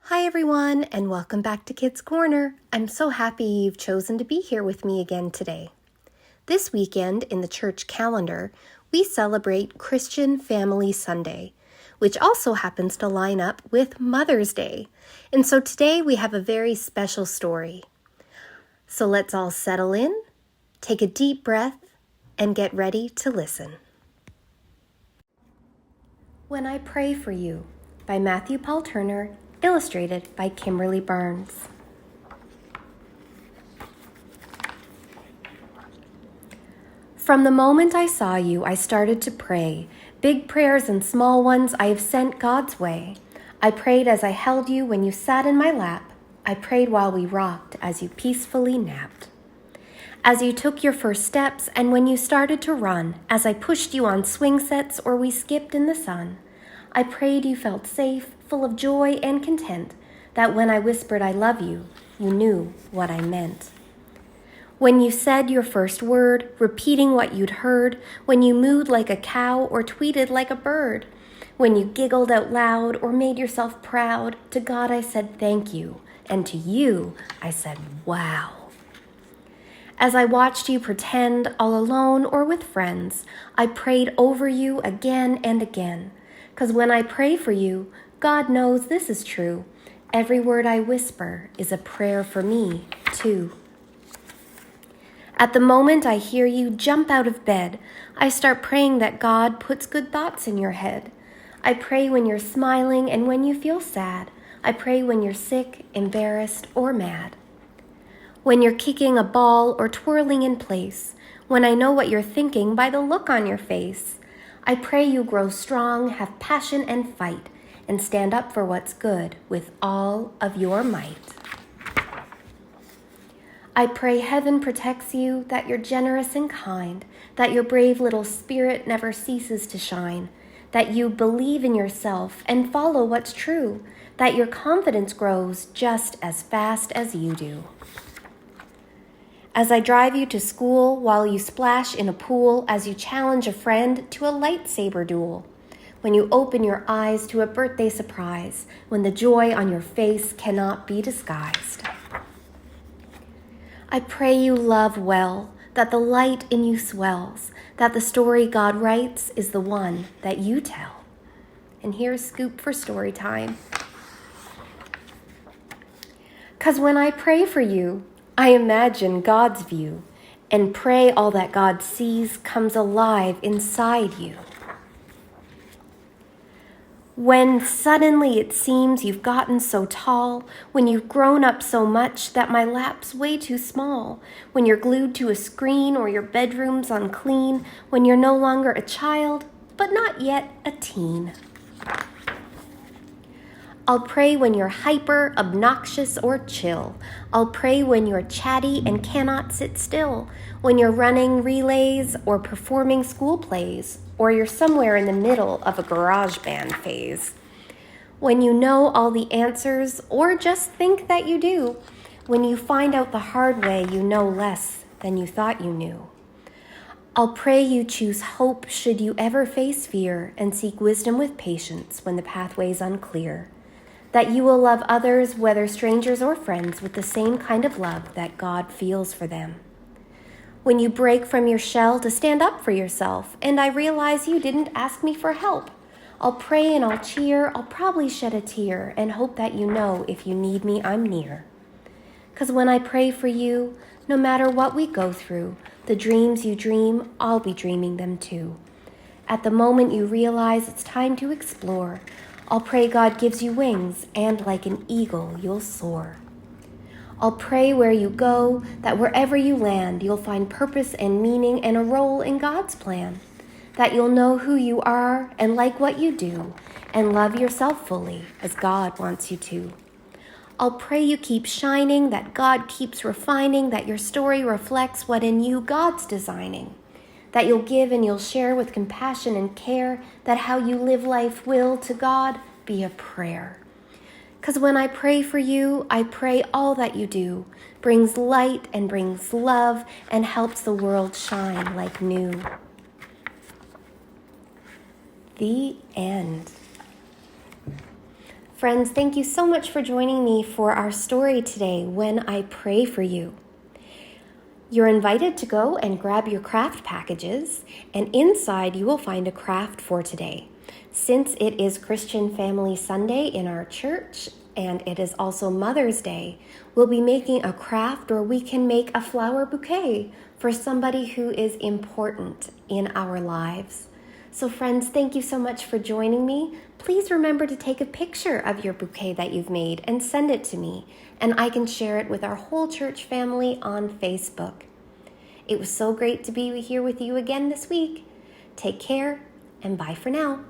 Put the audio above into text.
Hi everyone, and welcome back to Kids Corner. I'm so happy you've chosen to be here with me again today. This weekend in the church calendar, we celebrate Christian Family Sunday, which also happens to line up with Mother's Day. And so today we have a very special story. So let's all settle in, take a deep breath, and get ready to listen. When I Pray for You by Matthew Paul Turner, illustrated by Kimberly Barnes. From the moment I saw you, I started to pray. Big prayers and small ones I have sent God's way. I prayed as I held you when you sat in my lap. I prayed while we rocked as you peacefully napped. As you took your first steps and when you started to run, as I pushed you on swing sets or we skipped in the sun. I prayed you felt safe, full of joy and content, that when I whispered I love you, you knew what I meant. When you said your first word, repeating what you'd heard, when you mooed like a cow or tweeted like a bird, when you giggled out loud or made yourself proud, to God I said thank you, and to you I said wow. As I watched you pretend, all alone or with friends, I prayed over you again and again. 'Cause when I pray for you, God knows this is true. Every word I whisper is a prayer for me, too. At the moment I hear you jump out of bed, I start praying that God puts good thoughts in your head. I pray when you're smiling and when you feel sad. I pray when you're sick, embarrassed, or mad. When you're kicking a ball or twirling in place, when I know what you're thinking by the look on your face. I pray you grow strong, have passion and fight, and stand up for what's good with all of your might. I pray heaven protects you, that you're generous and kind, that your brave little spirit never ceases to shine, that you believe in yourself and follow what's true, that your confidence grows just as fast as you do. As I drive you to school while you splash in a pool, as you challenge a friend to a lightsaber duel, when you open your eyes to a birthday surprise, when the joy on your face cannot be disguised. I pray you love well, that the light in you swells, that the story God writes is the one that you tell. And here's Scoop for story time. 'Cause when I pray for you, I imagine God's view and pray all that God sees comes alive inside you. When suddenly it seems you've gotten so tall, when you've grown up so much that my lap's way too small, when you're glued to a screen or your bedroom's unclean, when you're no longer a child, but not yet a teen. I'll pray when you're hyper, obnoxious, or chill. I'll pray when you're chatty and cannot sit still, when you're running relays or performing school plays, or you're somewhere in the middle of a garage band phase. When you know all the answers, or just think that you do, when you find out the hard way you know less than you thought you knew. I'll pray you choose hope should you ever face fear, and seek wisdom with patience when the pathway's unclear. That you will love others, whether strangers or friends, with the same kind of love that God feels for them. When you break from your shell to stand up for yourself, and I realize you didn't ask me for help, I'll pray and I'll cheer, I'll probably shed a tear, and hope that you know if you need me, I'm near. 'Cause when I pray for you, no matter what we go through, the dreams you dream, I'll be dreaming them too. At the moment you realize it's time to explore, I'll pray God gives you wings, and like an eagle, you'll soar. I'll pray where you go, that wherever you land, you'll find purpose and meaning and a role in God's plan. That you'll know who you are and like what you do, and love yourself fully as God wants you to. I'll pray you keep shining, that God keeps refining, that your story reflects what in you God's designing. That you'll give and you'll share with compassion and care, that how you live life will, to God, be a prayer. 'Cause when I pray for you, I pray all that you do brings light and brings love and helps the world shine like new. The end. Friends, thank you so much for joining me for our story today, When I Pray for You. You're invited to go and grab your craft packages, and inside you will find a craft for today. Since it is Christian Family Sunday in our church, and it is also Mother's Day, we'll be making a craft where we can make a flower bouquet for somebody who is important in our lives. So friends, thank you so much for joining me. Please remember to take a picture of your bouquet that you've made and send it to me, and I can share it with our whole church family on Facebook. It was so great to be here with you again this week. Take care, and bye for now.